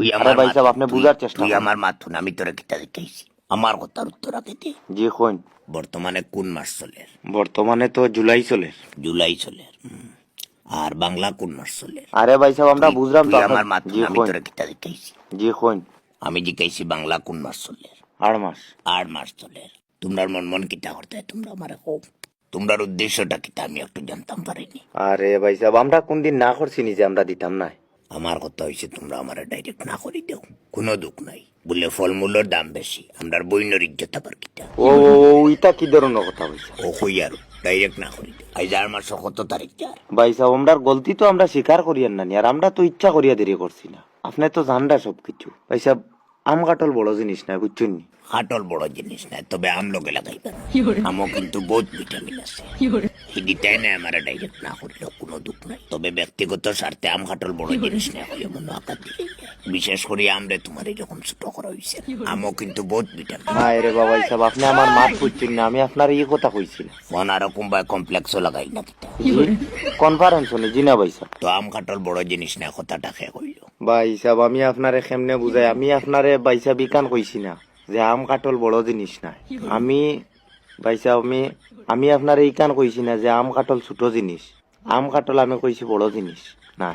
তুই আরে আমার ভাই সাহেব, মাথা- আপনি তুই- বুঝার চেষ্টা তুই করুন। আমার মাথুন, আমি তোরা কিতা দেখাইছি, আমার কথার উত্তর আগে দে। জি কইন। বর্তমানে কোন মাস চলে? বর্তমানে তো জুলাই চলে। জুলাই চলে। আর বাংলা কোন মাস চলে? আরে ভাই সাহেব, আমরা বুঝলাম তো তুই আপনার। আমার মাথুন, জি আমি কইন। তোরা কিতা দেখাইছি। জি কইন। আমি জিজ্ঞাসি বাংলা কোন মাস চলে? 8 মাস। 8 মাস চলে। তোমরা মন মন কিতা করতে, তোমরা আমার হোক, তোমরার উদ্দেশ্যটা কিতা আমি একটু জানতাম পারিনি। আরে ভাই সাহেব, আমরা কোন দিন না করছি নিজে আমরা দিতাম না। আমার কথা হয়েছে তোমরা আমার ডাইরেক্ট না করে দেও, কোনো দুঃখ নাই। বলে ফলমূলের দাম বেশি, আমরা বইনের ইজ্জত আবার কিতা। ও ইটা কি ধরনের কথা হইছে? ও হই আর ডাইরেক্ট না করে দেও। আজ আর মাস কত তারিখ? 4। ভাই সাহেব, আমরার গলতি তো আমরা স্বীকার করিয়ান না, আর আমরা তো ইচ্ছা করিয়া দেরি করছি না। আপনি তো জানডা সবকিছু। ভাই সাহেব, আম কাটল বড় জিনিস না, বুঝছেন নি? হাটল বড় জিনিস না, তবে আম লোকে লাগাইবেন। আমও কিন্তু বহুত ভিটামিন আছে। হিদিটাই না আমার ডাইরেক্ট না করলেও কোনো দুঃখ নাই। তবে ব্যক্তিগত স্বার্থে আম কাটল বড় জিনিস না হয়ে মনে আকার দিলে, বিশেষ করে আমরে তোমার এরকম ছোট করা হয়েছে। আমও কিন্তু বহুত ভিটামিন। হ্যাঁ রে বাবা সাহেব, আপনি আমার মাত বুঝছেন না, আমি আপনার এই কথা কইছি না। ফোন আরকম বা কমপ্লেক্সও লাগাই না কিতা। কনফারেন্স শুনি জি না ভাই সাহেব। তো আম কাটল বড় জিনিস না কথাটা খেয়ে কইল। ভাই সাহেব, আমি আপনারে কেমনে বুঝাই? আমি আপনারে ভাই সাহেব ইকান কইছি না যে আম কাটল বড় জিনিস না। আমি ভাই সাহেব, আমি আপনারে ইকান কইছি না যে আম কাটল ছোট জিনিস। আম কাটল আমি কইছি বড় জিনিস না।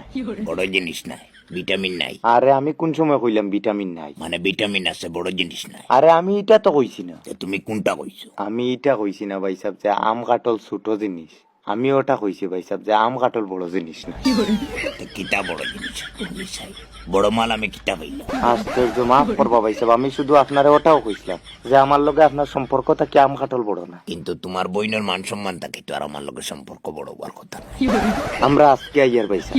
বড় জিনিস নাই, ভিটামিন নাই। আরে আমি কোন সময় কইলাম ভিটামিন নাই? মানে ভিটামিন আছে, বড় জিনিস নাই। আরে আমি এটা তো কইছি না। তো তুমি কোনটা কইছো? আমি এটা কইছি না ভাই সাহেব যে আম কাটল ছোট জিনিস। আমি ওটা কইছি ভাই সাহেব যে আম কাটল বড় জিনিস না। তো কিতা বড় জিনিস? তুমি চাই বড় মাল আমি কিতা পাইলাম। আশ্চর্য, মাফ করবা ভাই সাহেব, আমি শুধু আপনারে ওটাও কইছিলাম যে আমার লগে আপনার সম্পর্কটা কি আম কাটল বড় না। কিন্তু তোমার বইনের মান সম্মান থাকে তো, আর আমার লোকের সম্পর্ক বড় হওয়ার কথা না। আমরা আজকে আইয়ার পাইছা,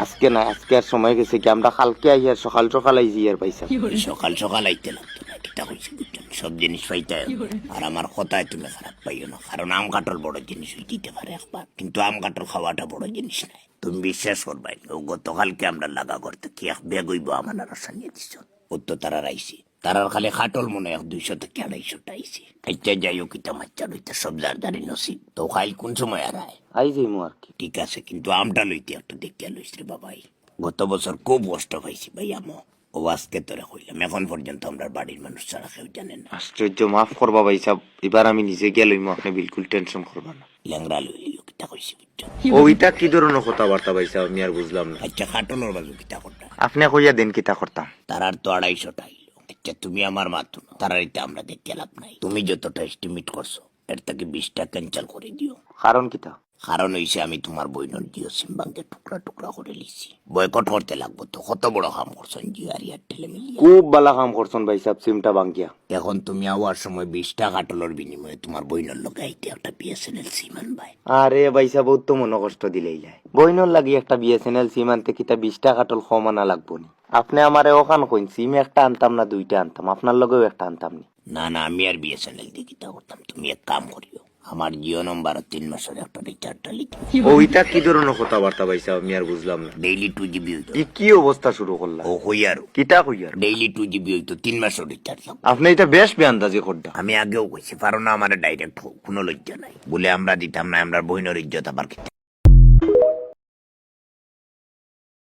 আজকে না, আজকে আর সময় গেছে কি, আমরা কালকে আইয়ার সকাল সকাল আইজি আর পাইছা। সকাল সকাল আইতে লাগতো না, কিতা কইছি বুঝছেন? সব জিনিস পাইতে হয়। আর আমার কথায় তুমি খারাপ পাইও না, কারণ আম কাটল বড় জিনিস হইতে পারে একবার, কিন্তু আম কাটল খাওয়াটা বড় জিনিস নাই। তুমি বিশ্বাস করবাই না, ও গতকালকে আমরা লাগা করতে কি এক বেগ হইব আমার রসা নিয়ে দিছ। ও তো তারা আইছি, তারার খালি খাটল মনে হয় 200 থেকে 250টা আইছি। খাইতে যাইও কিতা মাচ্চা লইতে সব জারদারি নসিব। তো খাইল কোন সময় আর আয়? আই যাইমু আর কি। ঠিক আছে, কিন্তু আমটা লইতে একটু দেখিয়া লইস রে বাবাই। গত বছর খুব কষ্ট পাইছি ভাই আমো। ও আজকে তোরা কইলাম, এখন পর্যন্ত আমরা বাড়ির মানুষ ছাড়া কেউ জানে না। আশ্চর্য, মাফ করবা ভাই সাহেব, এবার আমি নিজে গিয়ে লইমু, আপনি বিলকুল টেনশন করবা না। ল্যাংরা লইলিও কিতা কইছি বুঝছো? ওইটা কি ধরনের কথাবার্তা ভাই সাহেব, আমি আর বুঝলাম না। আচ্ছা খাটনের বাজু কিতা করতা? আপনি কইয়া দেন কিতা করতাম। তারার তো 250টা আইলো। আচ্ছা তুমি আমার মাতো না, তারার এটা আমরা দেখতে লাভ নাই। তুমি যতটা এস্টিমেট করছো এর থেকে 20টা ক্যান্সেল করে দিও। কারণ কিতা? কারণ হইছে আমি তোমার বইনের জিও সিম ভাঙ্গে টুকরা টুকরা করে লিছি। বয়কট করতে লাগবো তো, কত বড় কাম করছেন জিও আর এয়ারটেলে মিলিয়ে। খুব বালা কাম করছেন ভাই সাহেব, সিমটা বাঙ্গিয়া। এখন তুমি আওয়ার সময় 20টা কাটলের বিনিময়ে তোমার বইনের লোক আইতে একটা বিএসএনএল সিম আনবাই। আরে ভাই সাহেব, বহুত তো মনে কষ্ট দিলেই যায়। বইনর লাগি একটা বিএসএনএল সিম আনতে কিতা 20টা কাটল কম আনা লাগবো নি? আপনি আমারে ওখান কইন সিম একটা আনতাম না 2টা আনতাম, আপনার লগেও একটা আনতাম নি। না না, আমি আর বিএসএনএল দিয়ে কিতা করতাম। তুমি এক কাম করিও, আমার জিও নম্বর 3 মাসের একটা রিচার্জটা লিখি। ওইটা কি ধরনের কথাবার্তা ভাই সাহেব, আমি আর বুঝলাম না। ডেইলি 2 GB হইতো। কি অবস্থা শুরু করলাম? ও হই আর কিতা কইয়ার? ডেইলি 2 GB হইতো, 3 মাসের রিচার্জ। আপনি এটা বেশ বেআন্দাজি করডা। আমি আগেও কইছি, পারো না আমার ডাইরেক্ট কোনো লজ্জা নাই বলে আমরা দিতাম না, আমরা বইনের ইজ্জত আবার